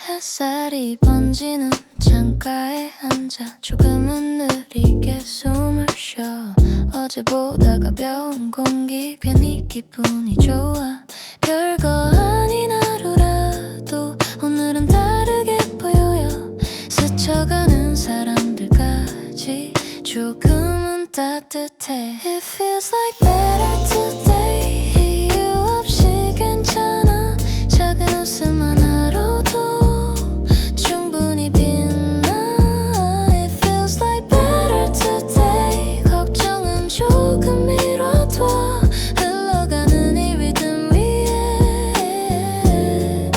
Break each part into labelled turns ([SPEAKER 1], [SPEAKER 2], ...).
[SPEAKER 1] 햇살이 번지는 창가에 앉아 조금은 느리게 숨을 쉬어. 어제보다 가벼운 공기 괜히 기분이 좋아. 별거 아닌 하루라도 오늘은 다르게 보여요. 스쳐가는 사람들까지 조금은 따뜻해. It feels like better today. 이유 없이 괜찮아. 작은 웃음 하나로도 충분히 빛나. It feels like better today. 걱정은 조금 미뤄둬. 흘러가는 이 리듬 위에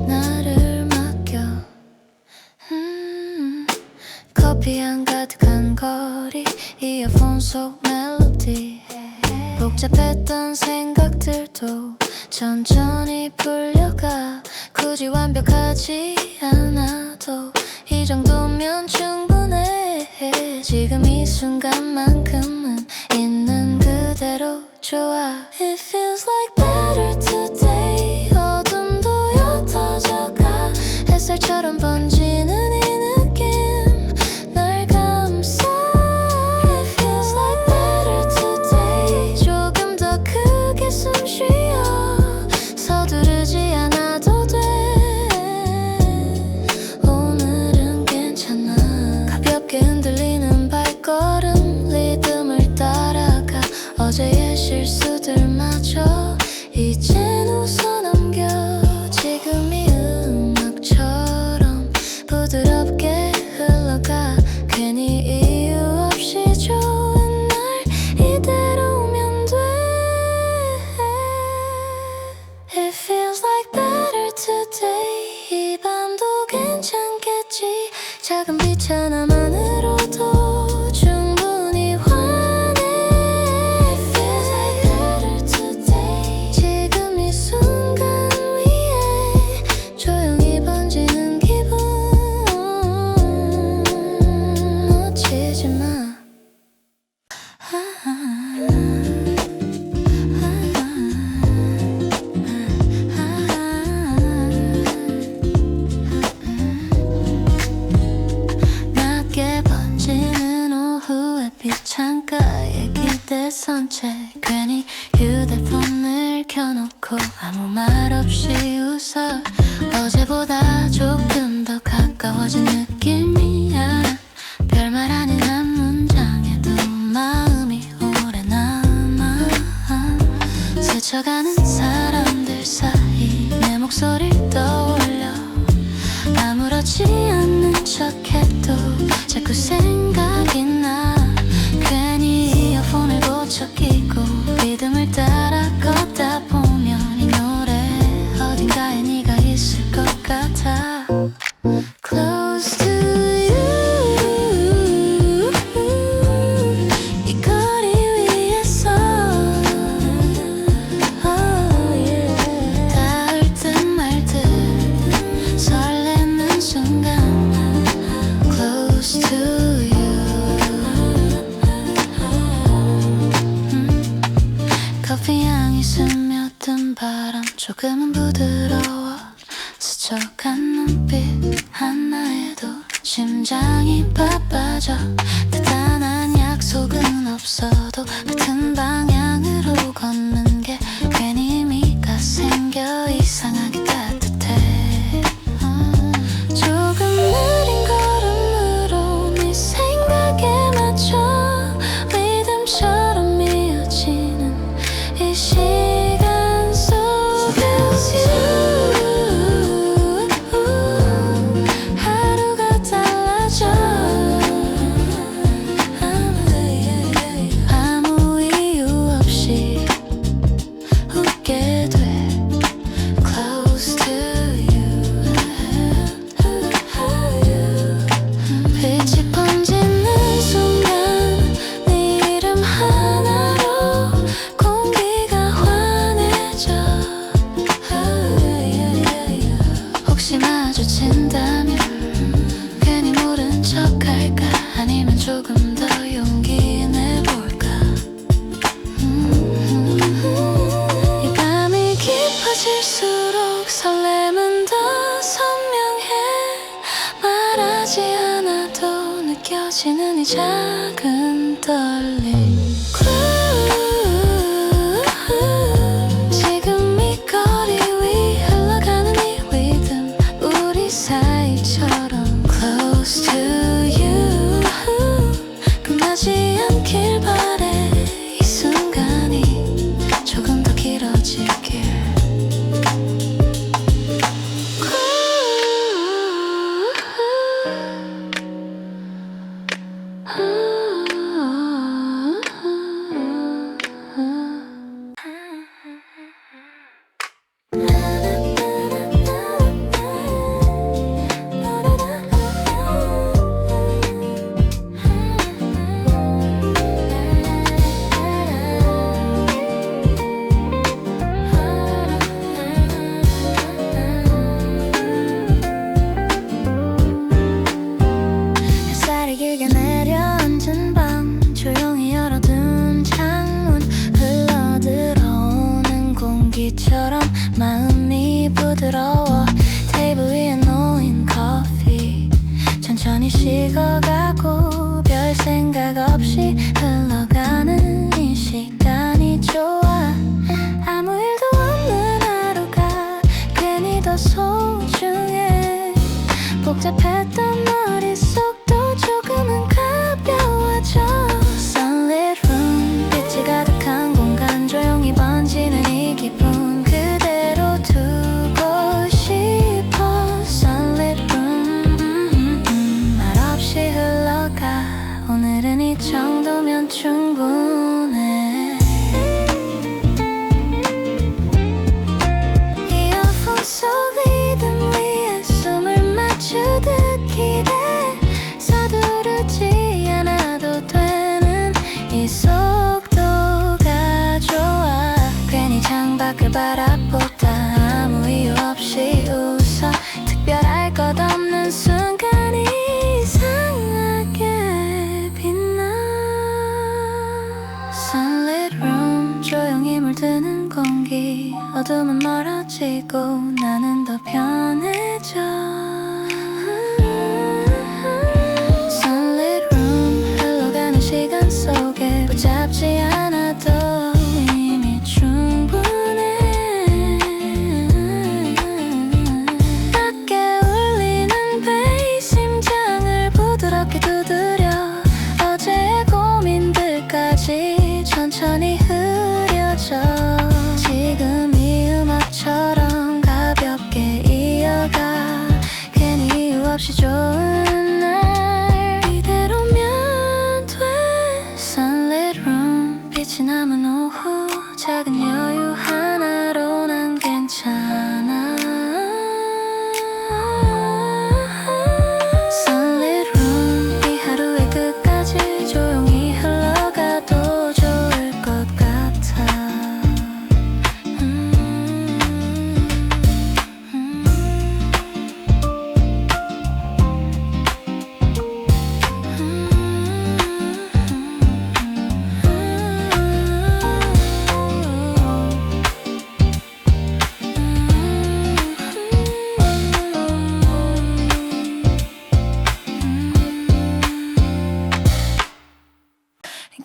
[SPEAKER 1] 나를 맡겨. 커피향 가득한 거리, 이어폰 속 멜로디. 복잡했던 생각들도 천천히 풀려가. 굳이 완벽하지 않아도 이 정도면 충분해. 지금 이 순간만큼은 있는 그대로 좋아. It feels like better today. 어둠도 옅어져가. 햇살처럼 번지는 이 느낌 날 감싸. It feels like better today. 조금 더 크게 숨 쉬어. 서두르지 않아도 돼. 오늘은 괜찮아. 가볍게 흔들리는 발걸음 리듬을 따라가. 어제의 실수들마저 이젠 웃어넘겨. 지금 이 음악처럼 부드럽게 흘러가. 괜히 이유 없이 좋은 날 이대로면 돼. It feels like better today. 이 밤도 괜찮겠지. 작은 빛 하나만으로도 충분히 환해. It feels like better today. 지금 이 순간 위에 조용히 번지는 기분 놓치지 마. 낮게 번지는 오후의 빛 창가에 기대 산책. 괜히 휴대폰을 켜놓고 아무 말 없이 웃어. 어제보다 조금 더 가까워진 느낌이야. 별말 아닌 한 문장에도 마음이 오래 남아. 스쳐가는 사람들 사이 내 목소리를 떠올려. 아무렇지 않는 척해도 자꾸 생각이 나. 괜히 이어폰을 고쳐 끼고 리듬을 따라 걷다 보면 이 노래 어딘가에 네가 있을 것 같아. Close to you. 이 거리 위에서 닿을 듯 말 듯 설레는 순간. Close to you. 커피향이 스며든 바람 조금은 부드러워. 스쳐간 눈빛 하나에도 심장이 바빠져. 대단한 약속은 없어도 같은 방향으로 걷는 게 괜히 의미가 생겨. 이상하게 따뜻해. 조금 느린 걸음으로 네 생각에 맞춰. 리듬처럼 이어지는 이 시간 속에 하루가 달라져. 아무 이유 없이 웃게 돼. Close to you. 빛이 번지는 순간 네 이름 하나로 공기가 환해져. 혹시 마주친다면 괜히 모른 척할까. 아니면 조금 더 용기 내볼까. 이 밤이 깊어질수록 설렘은 더 선명해. 느껴지는 이 작은 떨림 지금 이 거리 위 흘러가는 이 리듬 우리 사이처럼 Close to you 끝나지 않길 바래 이 순간이 조금 더 길어질길 햇살이 길게 내려앉은 밤 조용히 열어둔 창문 흘러들어오는 공기처럼 마음이 부드러워 테이블 위에 놓인 커피 천천히 식어가고 별 생각 없이 흘러가는 이 시간이 좋아 아무 일도 없는 하루가 괜히 더 소중해 복잡했던 머릿속도 조금은 가벼워져 Sunlit room 빛이 가득한 공간 조용히 번지는 이 기분 그대로 두고 싶어 Sunlit room 말없이 흘러가 오늘은 이 정도면 충분해 이어폰 속 리듬 위에 숨을 맞추듯 기대 서두르지 않아도 되는 이 속도가 좋아 괜히 창밖을 바라보다 아무 이유 없이 웃어 특별할 것 없는 순간이 이상하게 빛나 Sunlit room 조용히 물드는 공기 어둠은 멀어지고 나는 더 편해져 Sunlit room 흘러가는 시간 속에 붙잡지 않아도 이미 충분해 낮게 울리는 베이스 심장을 부드럽게 두드려 어제의 고민들까지 천천히 흐려져 지금 이 음악처럼 가볍게 이어가 괜히 이유 없이 좋은 날 이대로면 돼 Sunlit room 빛이 남은 오후 작은 여유 하나로 난 괜찮아 Sunlit room 이 하루의 끝까지 조용히 흘러가도 좋을 것 같아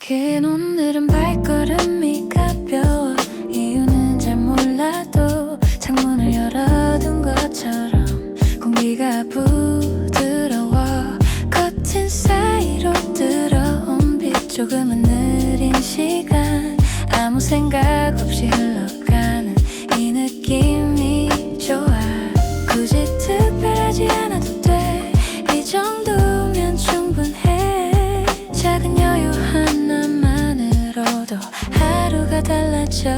[SPEAKER 1] 긴 오늘은 발걸음이 가벼워 이유는 잘 몰라도 창문을 열어둔 것처럼 공기가 부드러워 커튼 사이로 들어온 빛 조금은 느린 시간 아무 생각 없이 흘러가는 이 느낌이 좋아 굳이 특별하지 않아도 돼 이 정도면 충분해 작은 여유 하나만으로도 하루가 달라져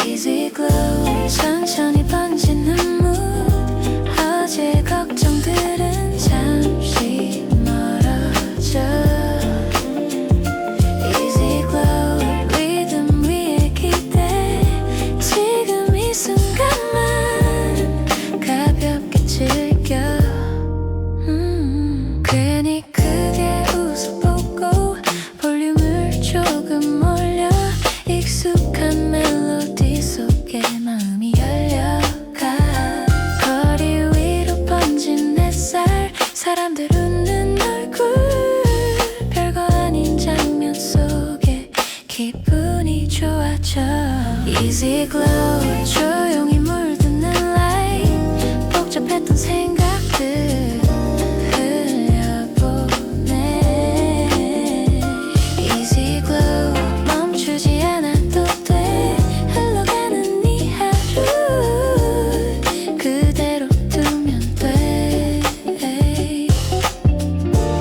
[SPEAKER 1] Easy glow 천천히 번지는 mood 어제의 걱정들은 잠시 멀어져 Easy glow 리듬 위에 기대 지금 이 순간만 가볍게 즐겨 괜히 크게 웃어보고 볼륨을 조금 올려 익숙한 멜로디 속에 마음이 열려가 흘렸던 생각들 흘려보내. Easy glow 멈추지 않아도 돼. 흘러가는 이 하루 그대로 두면 돼.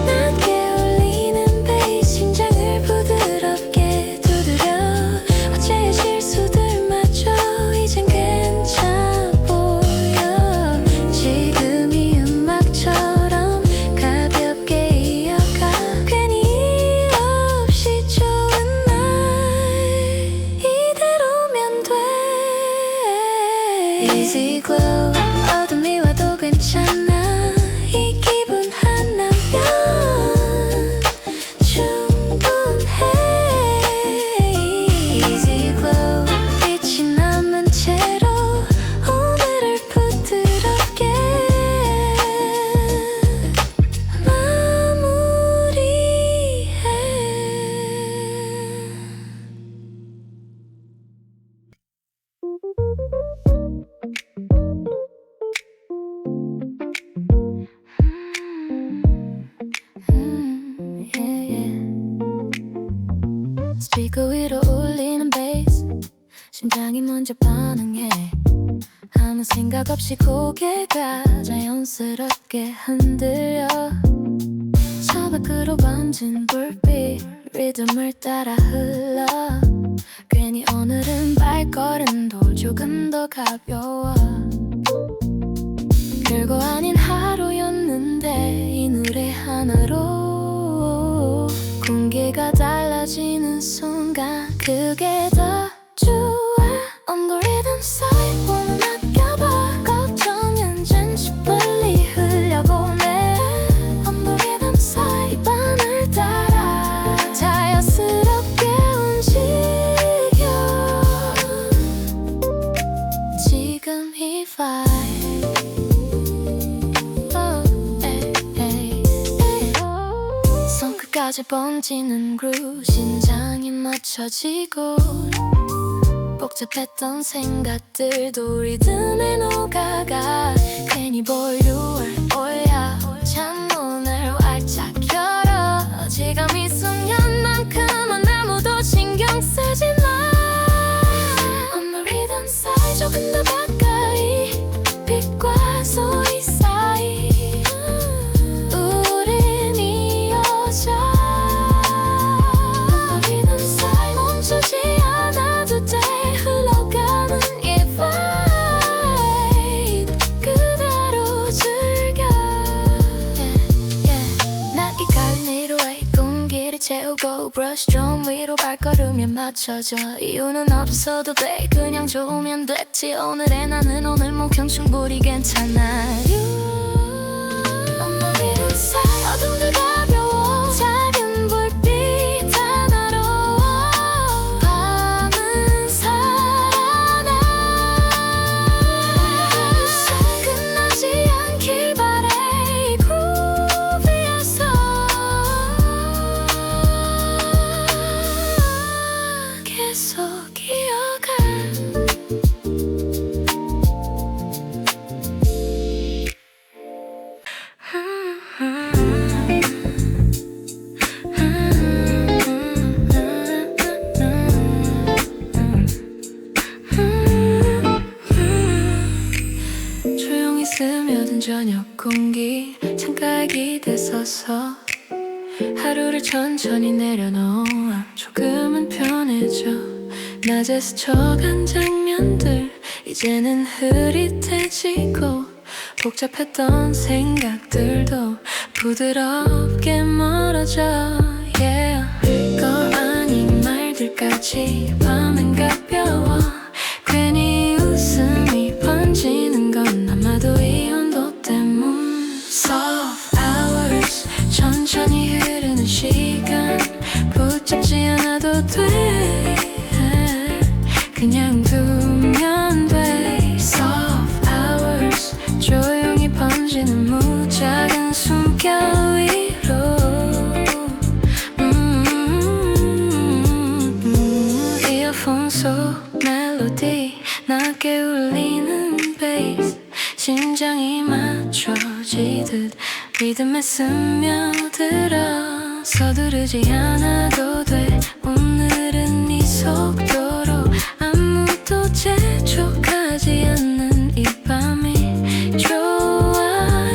[SPEAKER 1] 낮게 울리는 베이스 심장을 부드럽게 두드려. 어제의 실수들마저 이젠 괜찮아 보여. 지금이 음악처럼 가볍게 이어가. 괜히 일 없이 좋은 날 이대로면 돼. Easy glow 어둠이 와도 괜찮아. 이 기분 하나면 충분해. Easy glow 빛이 남은 채로 오늘을 부드럽게 마무리해. 스피커 위로 울리는 베이스 심장이 먼저 반응해. 아무 생각 없이 고개가 자연스럽게 흔들려. 저 밖으로 번진 불빛 리듬을 따라 흘러. 괜히 오늘은 발걸음도 조금 더 가벼워. 별거 아닌 하루였는데 이 노래 하나로 공기가 달라지는 순간 그게 더 좋아. On the rhythm side 오늘 맡겨봐. 걱정은 잠시 빨리 흘려보내. On the rhythm side 이 밤을 따라 자연스럽게 움직여. 지금 이 vibe 손끝까지 번지는 groove 심장이 맞춰지고. 복잡했던 생각들도 리듬에 녹아가. 괜히 볼륨을 올려 창문을 활짝 열어. 지금 이 순간만큼은 아무도 신경 쓰지 마. On the rhythm side 조금 더 가까이 빛과 소리 사이 우린 이어져. On the rhythm side 멈추지 않아도 돼. 흘러가는 이 vibe 그대로 즐겨. 난 이 가을 위로에 공기를 채우고 브러쉬 좀 위로 발걸음에 맞춰줘. 이유는 없어도 돼. 그냥 좋으면 됐지. 오늘의 나는 오늘 목형 충분히 괜찮아. On the rhythm side 어둠도 가벼워. 작은 불빛 하나로 밤은 살아나. 끝나지 않길 바래 이 groove에서. 계속 이어가. 조용히 스며든 저녁 공기 창가에 기대 서서 하루를 천천히 내려놓아. 조금은 편해져. 낮에 스쳐간 장면들 이제는 흐릿해지고. 복잡했던 생각들도 부드럽게 멀어져. Yeah. 걸 아닌 말들까지 밤은 가벼워. 괜히 웃음이 번지는 건 아마도 이 온도 때문. Soft hours 천천히 흐르는 시간 붙잡지 않아도 돼. 그냥 두면 돼. Soft hours 조용히 번지는 무작은 숨결 위로. 이어폰 속 멜로디 낮게 울리는 베이스 심장이 맞 떨어지듯 리듬에 스며들어 서두르지 않아도 돼 오늘은 네 속도로 아무도 재촉하지 않는 이 밤이 좋아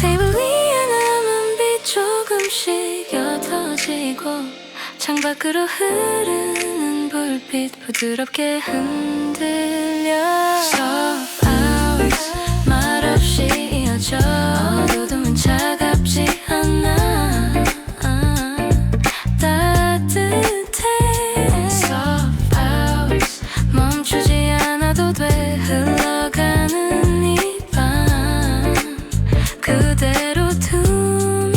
[SPEAKER 1] 테이블 위에 남은 빛 조금씩 옅어지고 창밖으로 흐르는 불빛 부드럽게 흔들려 Soft hours 말없이 이어져 어두움은 차갑지 않아 따뜻해 Soft hours 멈추지 않아도 돼 흘러가는 이 밤 그대로 두면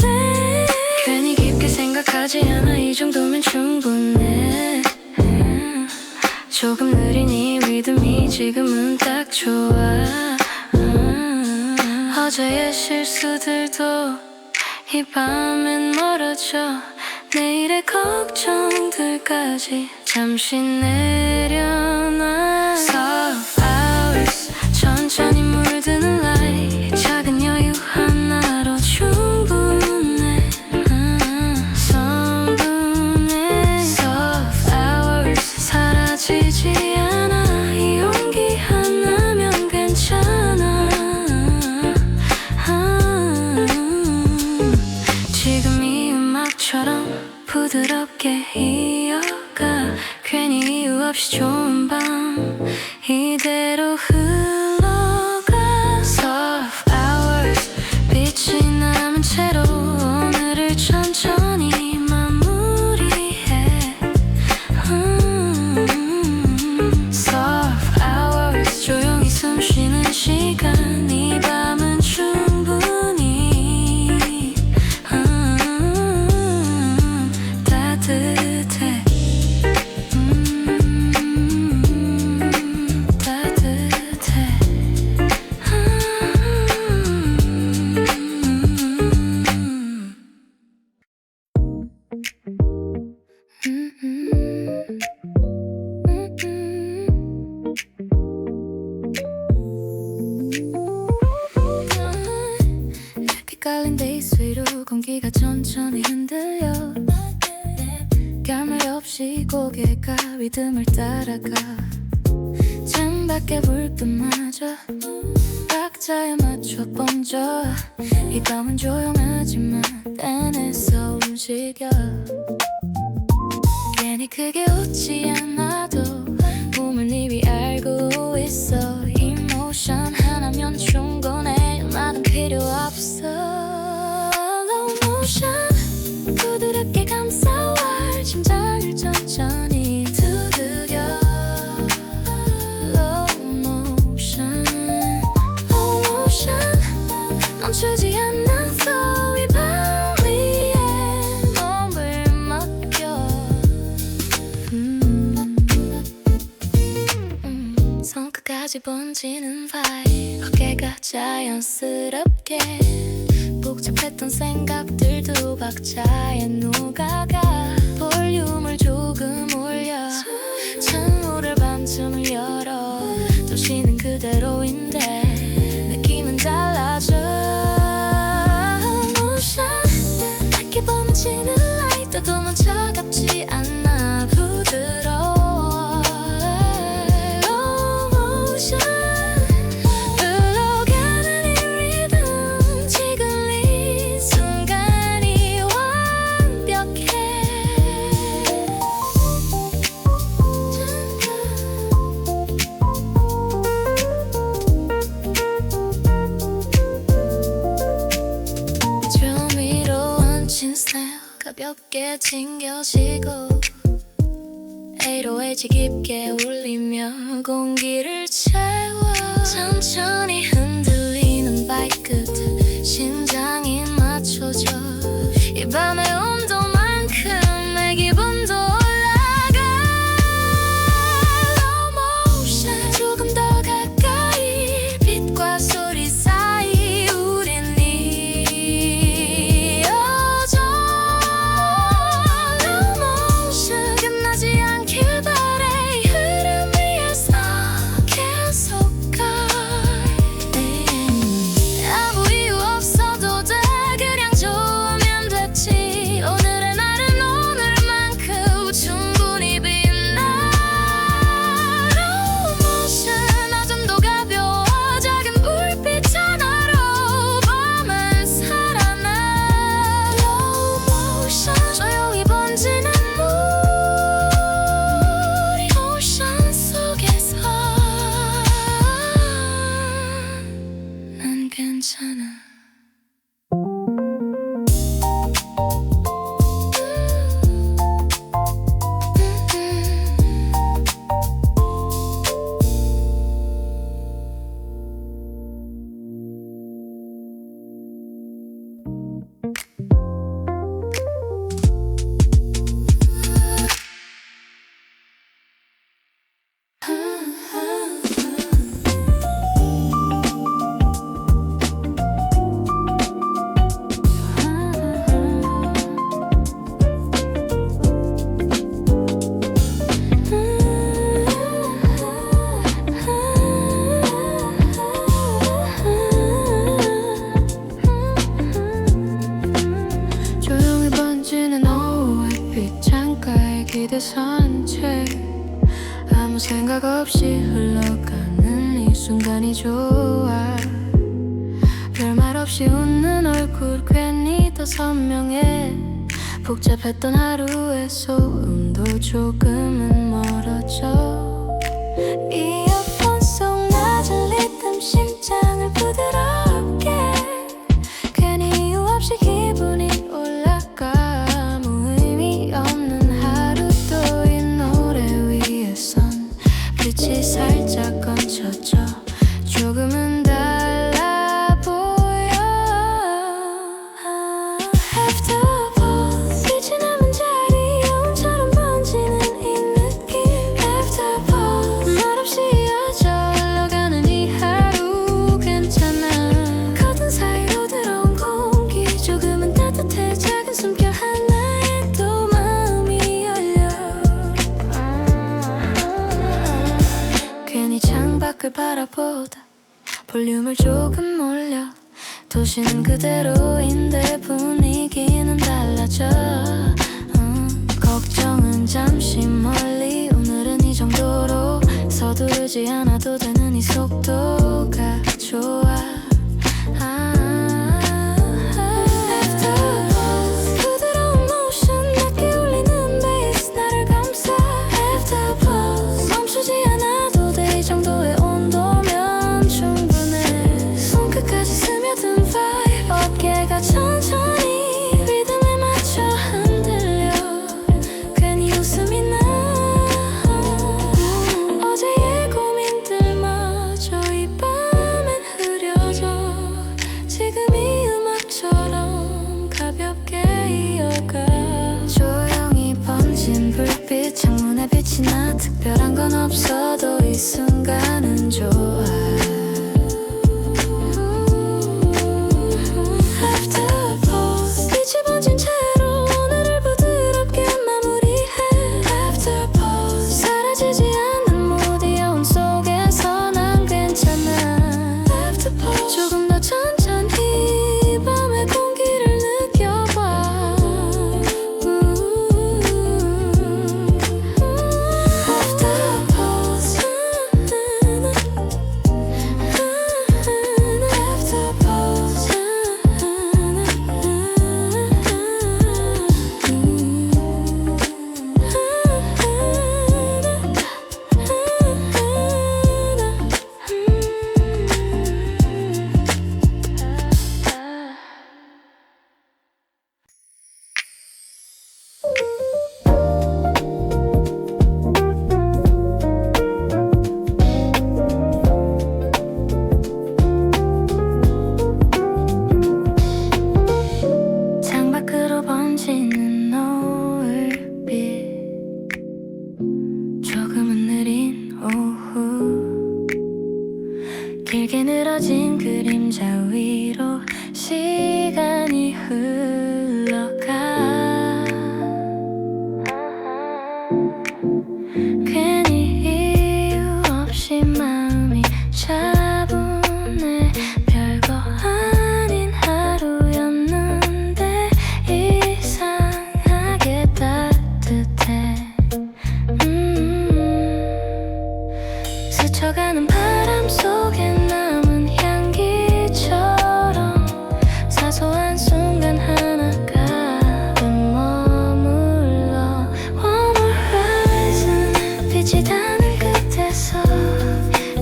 [SPEAKER 1] 돼 괜히 깊게 생각하지 않아 이 정도면 충분해 조금 느린 이 리듬이 지금은 딱 좋아 어제의 실수들도 이 밤엔 멀어져 내일의 걱정들까지 잠시 내려놔 Soft hours 천천히 물드는 light 작은 여유 하나로 충분해 성분해 Soft hours 사라지지 않아 이 용기 하나면 괜찮아 지금 이 음악처럼 부드럽게 이어가 괜히 이유 없이 좋은 밤 이대로 흘러가 Soft hours 빛이 남은 채로 오늘을 천천히 마무리해 Soft hours 조용히 숨 쉬는 시간 이 밤은 충분히 따뜻해 따뜻해 깔린 베이스 위로 공기가 천천히 흔들려 감을 없이 고개가 리듬을 따라가 창밖에 불빛마저 박자에 맞춰 번져 이 밤은 조용하지만 딴에서 움직여 괜히 크게 웃지 않아도 몸을 이미 알고 있어 이모션 하나면 충분해 나는 필요 없어 Slow motion 부드럽게 감싸와 심장을 천천히 두드려 Low motion Low motion 멈추지 않는 flow 이 밤 위에 몸을 맡겨 손끝까지 번지는 vibe 어깨가 자연스럽게 복잡했던 생각들도 박자에 녹아가 볼륨을 조금 올려 창문을 반쯤을 열어 도시는 그대로인데 느낌은 달라져 Motion 밝게 번지는 light 어두움은 차갑지 않아 부드러워 Motion 흘러가는 이 리듬 지금 이 순간이 완벽해 좀 위로 얹힌 스타일 가볍게 챙겨지고 808이 깊게 울리며 공기를 채워 천천히 흔들리는 발끝 심장이 맞춰져 이 밤의 온도만큼 내 기분도 올라가 Slow motion 조금 더 가까이 빛과 소리 사이 우린 이어져 Slow motion 끝나지 않길 바래 이 흐름 위에서 계속 가 산책 아무 생각 없이 흘러가는 이 순간이 좋아 별말 없이 웃는 얼굴 괜히 더 선명해 복잡했던 하루의 소음도 조금은 멀어져 이어폰 속 낮은 리듬 심장을 부드럽게 괜히 이유 없이 기분이 올라가 아무 의미 없는 하루도 이 노래 위에선 빛이 살짝 건쳐져 조금은 달라 보여 Afterpause 빛이 남은 자리 영웅처럼 번지는 이 느낌 Afterpause 말없이 이어져 흘러가는 이 하루 괜찮아 커튼 사이로 들어온 공기 조금은 따뜻해 작은 숨결 하나에 또 마음이 열려 괜히 창밖을 바라보다 볼륨을 조금 올려 도시는 그대로인데 분위기는 달라져 걱정은 잠시 멀리 오늘은 이 정도로 서두르지 않아도 되는 이 속도가 좋아 Afterpause 부드러운 모션 낮게 울리는 베이스 나를 감싸 Afterpause 멈추지 않아도 돼 이 정도의 온도면 충분해 손끝까지 스며든 vibe 어깨가 천천히 리듬에 맞춰 흔들려 괜히 웃음이 나 어제의 고민들마저 이 밤엔 흐려져 지금 이 음악처럼 가볍게 이어가 조용히 번진 불빛 창문에 빛이 나 특별한 건 없어도 이 순간은 좋아 Afterpause 빛이 번진 채로 오늘을 부드럽게 마무리해 Afterpause 사라지지 않는 모드 여운 속에서 난 괜찮아 Afterpause 조금 더 천천히 밤의 공기를 느껴봐 Afterpause 창밖으로 번지는 노을빛 조금은 느린 오후 길게 늘어진 그림자 위로 시간이 흘러가 괜히 이유 없이 마음이 차분해 별거 아닌 하루였는데 이상하게 따뜻해 스쳐가는 바람 속에 남은 향기처럼 사소한 순간 하나가 머물러 One more horizon 빛이 닿는 끝에서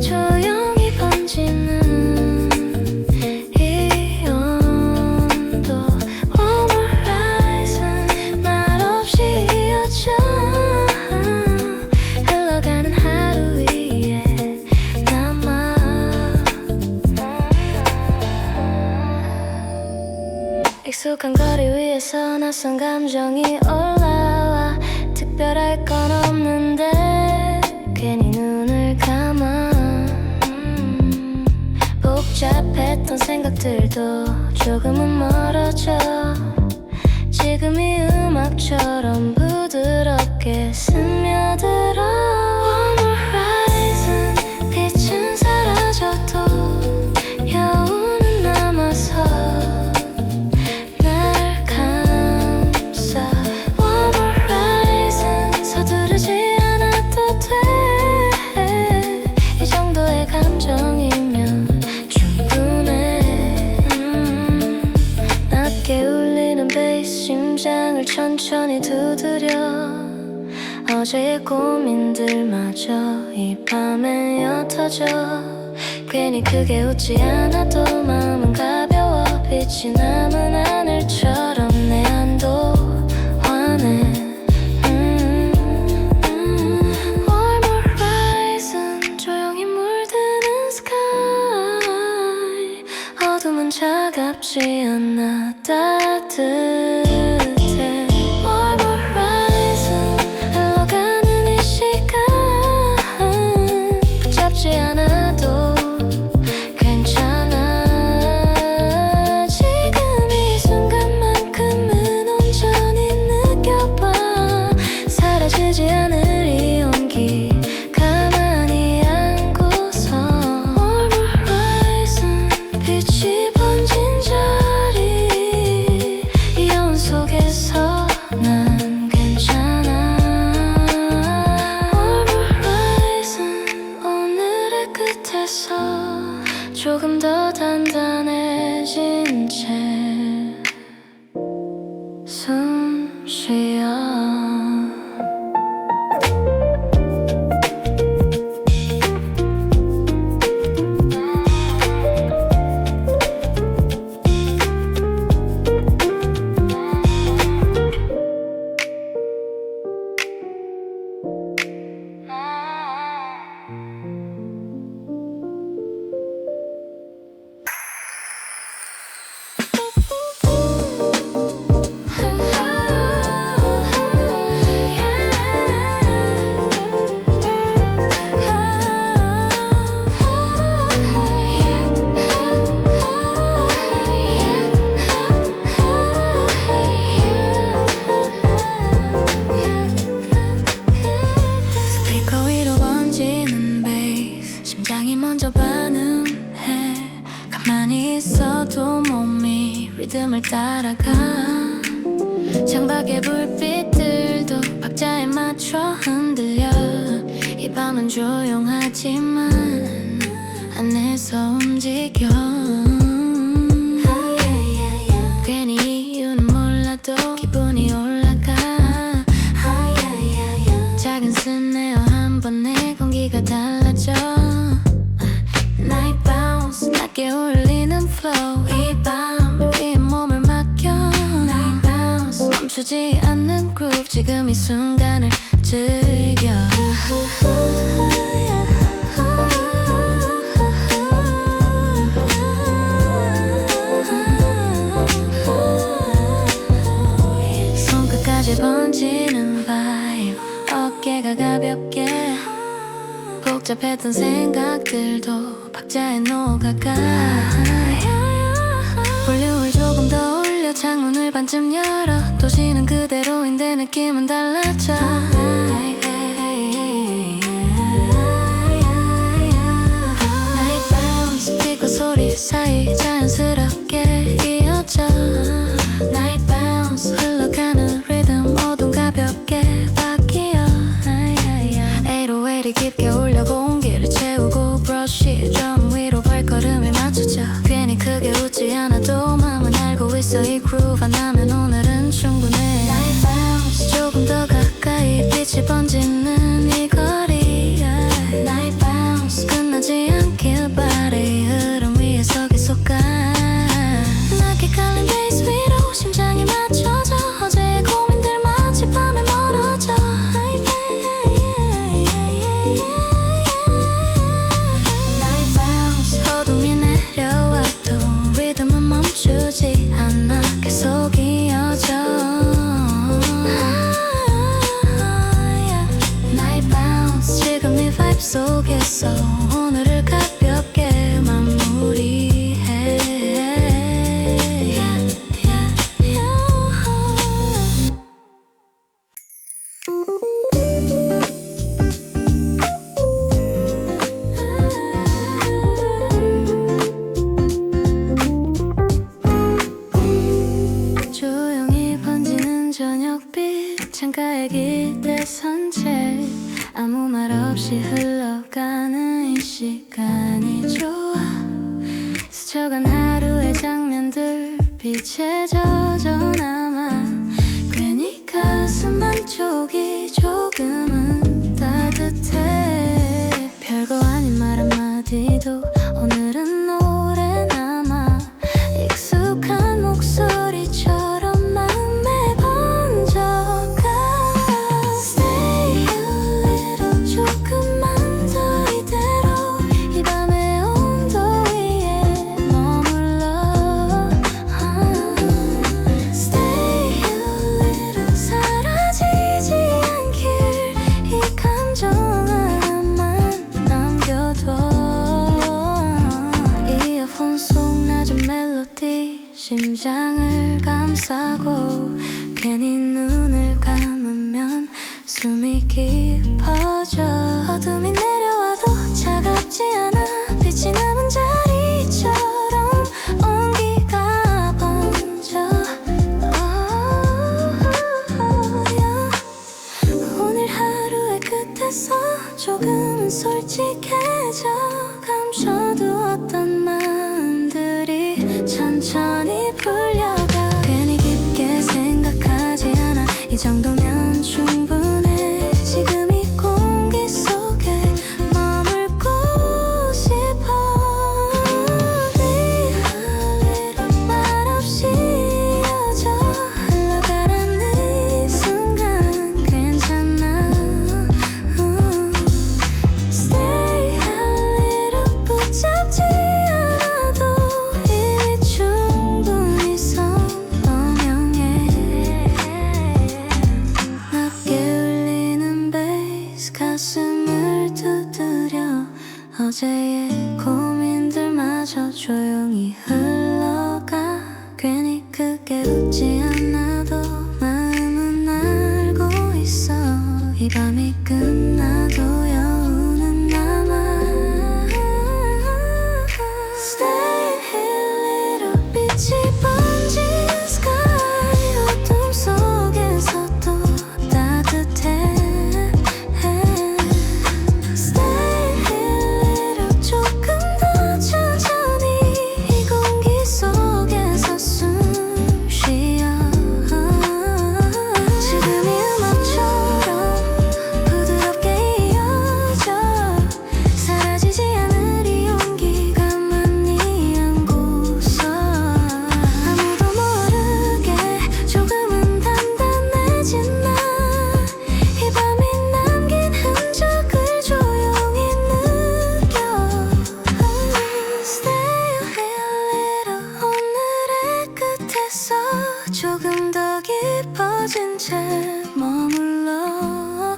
[SPEAKER 1] 조용히 번지는 이 온도 One more horizon 말없이 이어져 흘러가는 하루 위에 남아 익숙한 거리 위에서 낯선 감정이 올라와 특별할 건 없는데 괜히 눈을 감아 복잡했던 생각들도 조금은 멀어져 지금 이 음악처럼 부드럽게 스며들어 One more horizon 빛은 사라져도 여운은 남아서 날 감싸 One more horizon 서두르 문을 천천히 두드려 어제의 고민들마저 이 밤에 옅어져 괜히 크게 웃지 않아도 마음은 가벼워 빛이 남은 하늘처럼 내 안도 환해 Warm horizon 조용히 물드는 sky 어둠은 차갑지 않아 따뜻해 Warm horizon 흘러가는 이 시간 붙잡지 않아도 괜찮아 지금 이 순간만큼은 온전히 느껴봐 사라지지 않을 이 온기 가만히 안고서 Warm horizon 빛이 번진 자리 이 여운 속에서 난 괜찮아 Warm horizon 오늘의 끝에서 조금 더 단단해진 채 숨 쉬어 스피커 위로 번지는 베이스 심장이 먼저 반응해 가만히 있어도 몸이 리듬을 따라가 창밖의 불빛들도 박자에 맞춰 흔들려 이 밤은 조용하지만 안에서 움직여 괜히 이유는 몰라도 기분이 올라가 작은 스네어 한 번에 공기가 달라져 Night bounce 낮게 울리는 flow 이 밤 위에 몸을 맡겨 Night bounce 멈추지 않는 groove 지금 이 순간을 즐겨 손끝까지 번지는 vibe 어깨가 가볍게 복잡했던 생각들도 박자에 녹아가 볼륨을 조금 더 올려 창문을 반쯤 열어 도시는 그대로인데 느낌은 달라져 Night bounce 빛과 소리 사이 자연스럽게 이어져 Night bounce 흘러가는 리듬 모두 가볍게 바뀌어 808이 깊게 울려 공기를 채우고 브러쉬 좀 위로 발걸음을 맞추자 괜히 크게 웃지 않아도 마음은 알고 있어 이 groove 안 나면 오늘은 충분해 Night bounce 조금 더 가까이 빛이 번지는 이 거리 Night bounce 끝나지 않길 바래 흐름 위에서 계속 가 낮게 깔린 베이스 위로 심장이 맞춰져 어제의 고민들 마치 밤에 멀어져 Night bounce 어둠이 내려와도 리듬은 멈추지 않아 계속 이어져 Night bounce 지금 이 vibe 속에서 오늘을 가볍게 마무리해 조용히 번지는 저녁빛 창가에 기대 산책 아무 말 없이 흘러가는 이 시간이 좋아 스쳐간 하루의 장면들 빛에 젖어 남아 괜히 쪽이 조금은 따뜻해. 별거 아닌 말 한마디도 오늘은 노래 남아 익숙한 목소리처럼 마음에 번져가. Stay a little 조금만 더 이대로 이 밤의 온도 위에 머물러. Stay a little 사라지지 않길 이 감정 하나만 남겨둬. 이어폰 속 낮은 멜로디 심장을 감싸고 괜히 눈을 감으면 숨이 깊어져. 어둠이 내려와도 차갑지 않아. 빛이 남은 자리처럼 온기가 번져. 오늘 하루의 끝에서 조금은 솔직해져. 감춰두었던 마음들이 천천히 풀려가. 괜히 깊게 생각하지 않아. 이 정도면 충분해. 지금 이 공기 속에 머물고 싶어. 네 할일은 말없이 이어져 흘러가라는 이 순간 괜찮아. Stay a little 붙잡지 않아도 이미 충분히 선명해. 낮게 울리는 베이스 가슴을 두드려. 어제의 고민들마저 조용히 흘러가. 괜히 크게 웃지 않아도 마음은 알고 있어. 이 밤이 끝나도 여운은 남아. Stay a little 빛이 번진 sky 어둠 속에서도 따뜻해. Stay a little 조금 더 천천히 이 공기 속에서 숨 쉬어. 지금 이 음악처럼 부드럽게 이어져 사라지지 않을 이 용기가만이 안고서. 아무도 모르게 조금은 단단해진 나. 이 밤이 남긴 흔적을 조용히 느껴. Stay a little 오늘의 끝에서 조금 더 깊어진 채 머물러.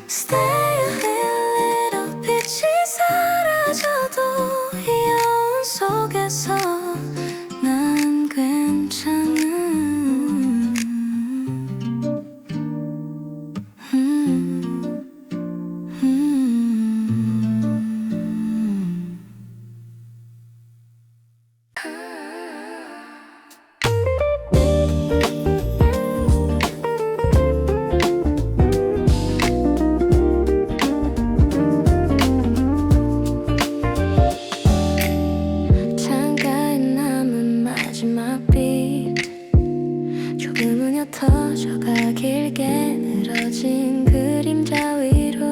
[SPEAKER 1] Stay a little 빛이 사라져도 이 여운 속에서 난 괜찮아. 창가에 남은 마지막 빛 조금은 옅어져가 길게 늘어진 그림자 위로.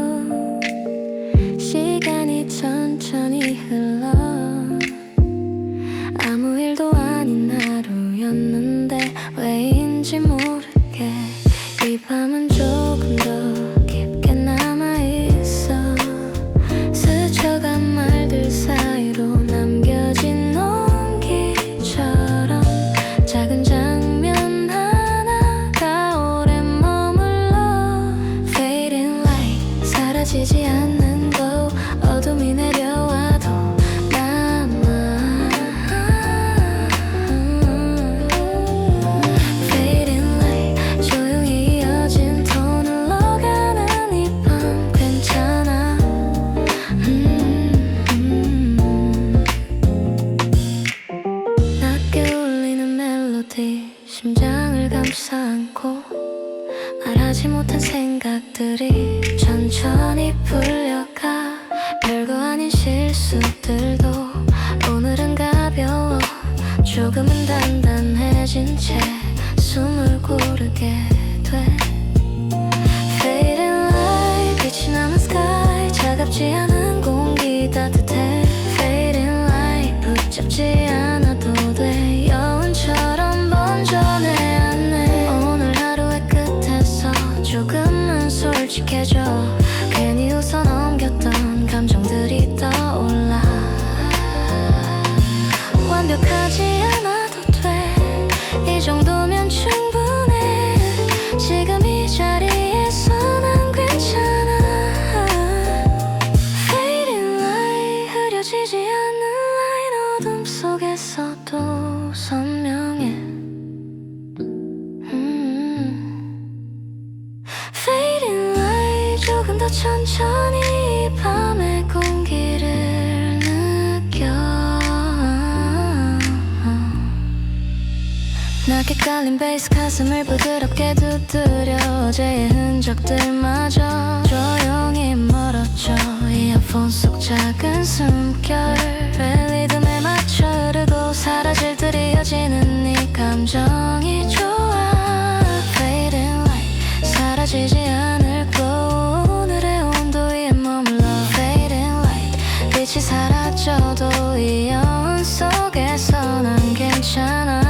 [SPEAKER 1] 시간이 천천히 흘러. 아무 일도 아닌 하루였는데 왜인지 모르게 이 밤은 조금 더 깊게 남아있어. 스쳐간 말들 사이로 남겨진 온기처럼 작은 장면 하나가 오래 머물러. Fading light 사라지지 않는 glow. 어둠이 내려와도 남아. Fading light 조용히 이어진 톤 흘러가는 이 밤 괜찮아. 낮게 울리는 멜로디 심장을 감싸 안고. 말하지 못한 생각들이 천천히 풀려가. 별거 아닌 실수들도 오늘은 가벼워. 조금은 단단해진 채 숨을 고르게 돼. Fading light 빛이 나는 sky 차갑지 않은 공기 따뜻해. Fading light 붙잡지 않아도 돼. 여운처럼 번져내 안내. 오늘 하루의 끝에서 조금은 솔직해져. 괜히 웃어 넘겼던 감정들이 떠올라. 완벽하지 않아도 돼. 이 정도면 충분해. 지금 이 자리에서 난 괜찮아. Fading light 흐려지지 않는 라인 어둠 속에서도 선명해. Fading light 조금 더 천천히 이 밤의 공기를 느껴. 낮게 깔린 베이스 가슴을 부드럽게 두드려. 어제의 흔적들마저 조용히 멀어져. 이어폰 속 작은 숨결 리듬에 맞춰 흐르고 사라질 듯 이어지는 네 감정이 좋아. Fading light 사라지지 않을 glow. 오늘의 온도 위에 머물러. Fading light 빛이 사라져도 이 여운 속에서 난 괜찮아.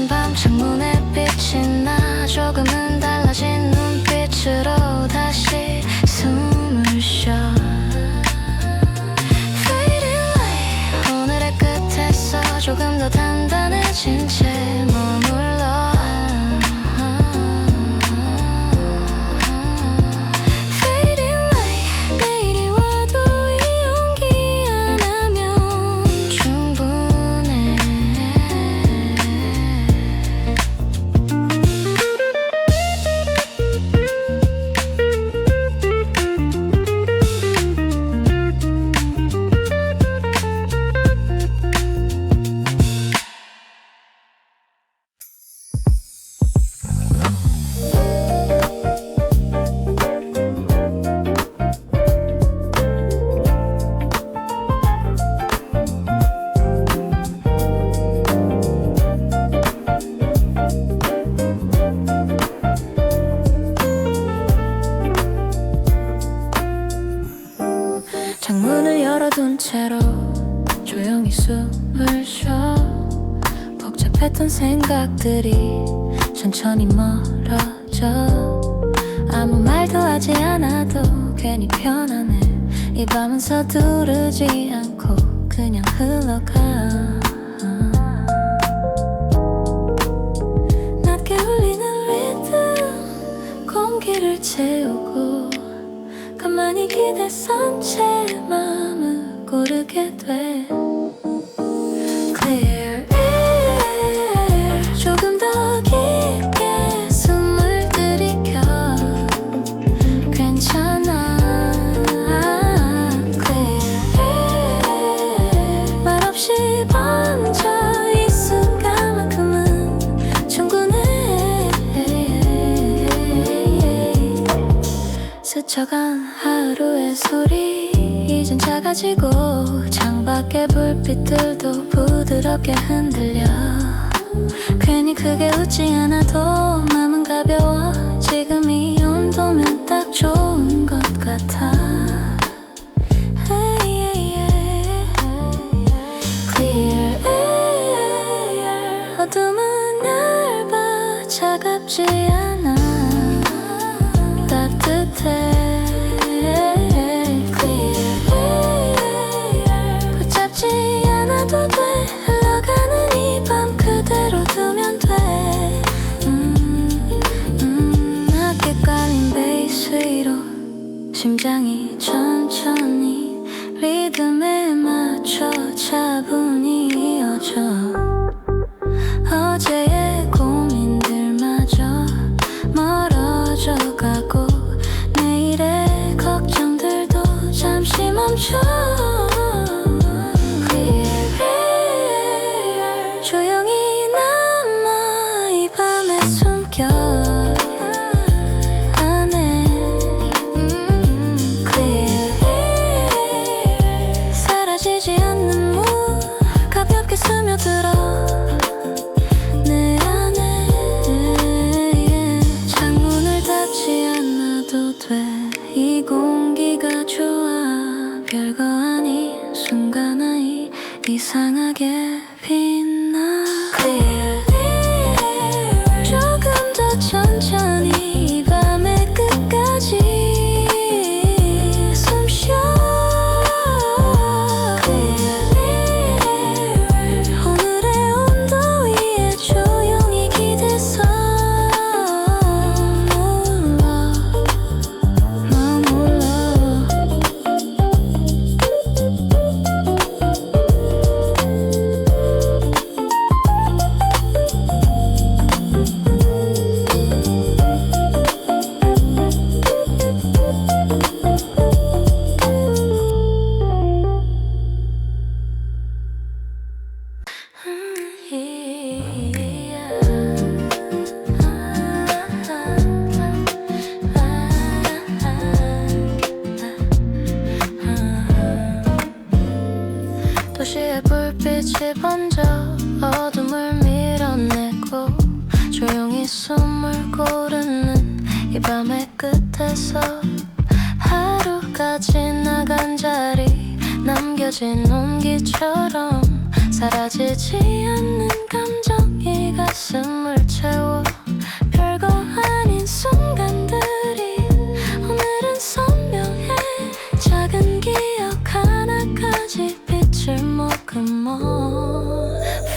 [SPEAKER 1] 밤 창문에 빛이 나. 조금은 달라진 눈빛으로 다시 숨을 쉬어. Fading light 오늘의 끝에서 조금 더 단단해진 채 머물러. Fading light 내일이 와도 이 용기 하나면 충분해. 창문을 열어둔 채로 조용히 숨을 쉬어. 복잡했던 생각들이 천천히 멀어져. 아무 말도 하지 않아도 괜히 편하네. 이 밤은 서두르지 않고 그냥 흘러가. 낮게 울리는 리듬 공기를 채우고 가만히 기대선 채 마음을 고르게 돼. Clear air 조금 더 깊게 숨을 들이켜. 괜찮아. Clear air 말없이 번져. 이 순간만큼은 충분해. 스쳐간 하루의 소리 이젠 작아지고. 창밖의 불빛들도 부드럽게 흔들려. 괜히 크게 웃지 않아도 맘은 가벼워. 지금 이 온도면 딱 좋은 것 같아. Clear air 어둠은 얇아 차갑지 않아. 따뜻해. 붙잡지 않아도 돼. 흘러가는 이 밤 그대로 두면 돼. 낮게 깔린 베이스 위로 심장이 천천히 리듬에 맞춰 차분히 이어져. 어제의 고민들마저 멀어져 가고 내일의 걱정들도 잠시 멈춰. 조용히 남아 이 밤의 숨결 안에. Clear 사라지지 않는 물 가볍게 숨 이상하게 빛나 조금 더 천천히 이 밤의 끝까지 숨쉬어 오늘의 온도 위에 조용히 기대서 몰라 나 몰라 도시의 불빛이 번져 어둠을 밀어내고 조용히 숨을 고르는 이 밤의 끝에서 하루가 지나간 자리 남겨진 온기처럼 사라지지 않는 감정이 가슴을 채워 별거 아닌 순간들이 오늘은 선명해 작은 기억 하나까지 빛을 머금어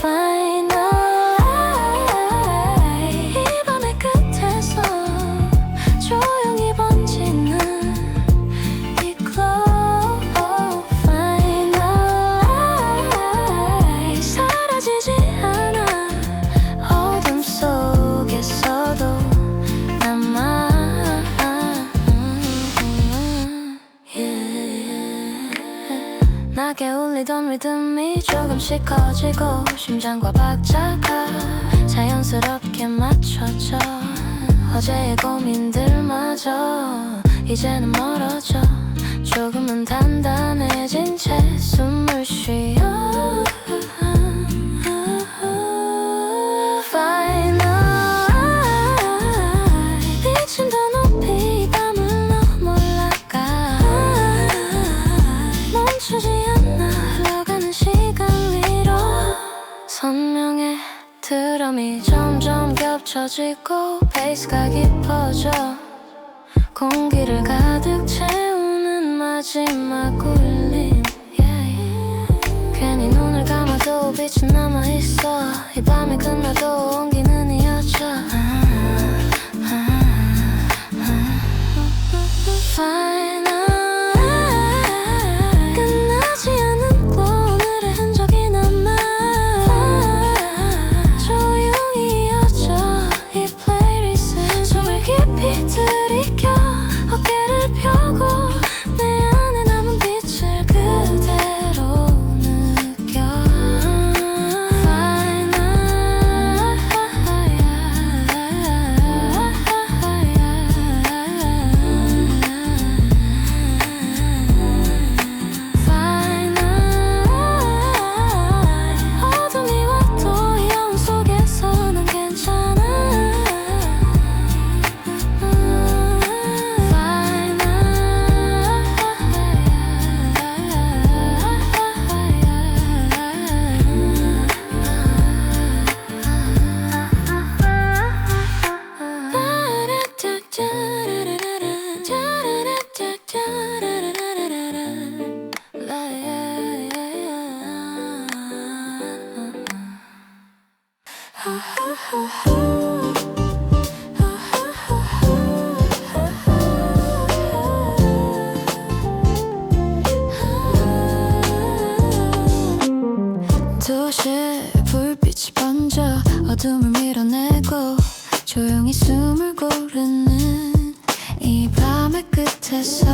[SPEAKER 1] Final 이 밤의 끝에서 조용히 번지는 이 glow Final 사라지지 않아 어둠 속에서도 남아 나게 울리던 리듬이 조금씩 커지고 심장과 박자가 자연스럽게 맞춰져 어제의 고민들마저 이제는 멀어져 조금은 단단해진 채 숨을 쉬어 Final 빛은 더 높이 이 밤을 넘어 올라가 멈추지 않아 흘러가는 시간 위로 선명해 드럼이 점점 겹쳐지고 베이스가 깊어져 공기를 가득 채우는 마지막 울림 괜히 눈을 감아도 빛은 남아있어 이 밤이 끝나도 온기는 이어져 Final 끝나지 않은 오늘의 흔적이 남아 조용히 이어져 이 플레이리스트 숨을 깊이 들이켜 어깨를 펴고 내 안에 남은 빛을 그대로 느껴 어둠이 와도 이 영혼 속에서 난 괜찮아 도시의 불빛이 번져 어둠을 밀어내고 조용히 숨을 고르는 이 밤의 끝에서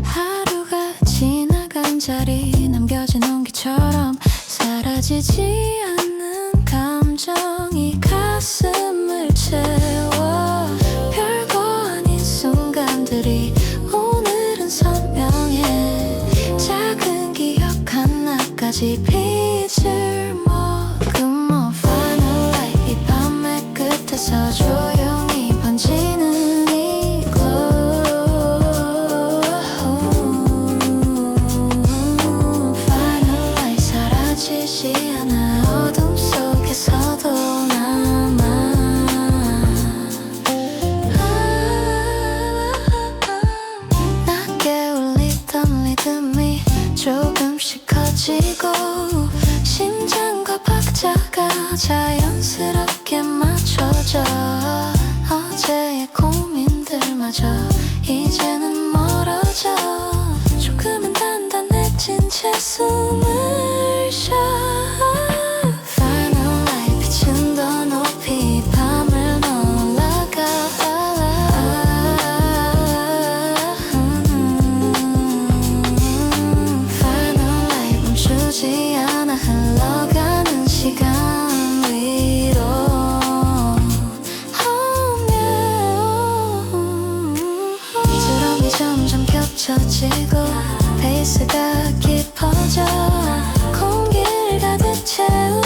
[SPEAKER 1] 하루가 지나간 자리 남겨진 온기처럼 사라지지 않는 감정이 가슴을 채워 별거 아닌 순간들이 오늘은 선명해 작은 기억 하나까지 빛을 머금어 Final light 이 밤의 끝에서 조용히 번지는 이 glow Final 자연스럽게 맞춰져 어제의 고민들마저 이제는 멀어져 조금은 단단해진 채 숨을 쉬어 Final light 빛은 더 높이 밤을 올라가 Final light 멈추지 않아 흘러가는 시간 위로 드럼이 점점 겹쳐지고 페이스가 깊어져 공기를 가득 채우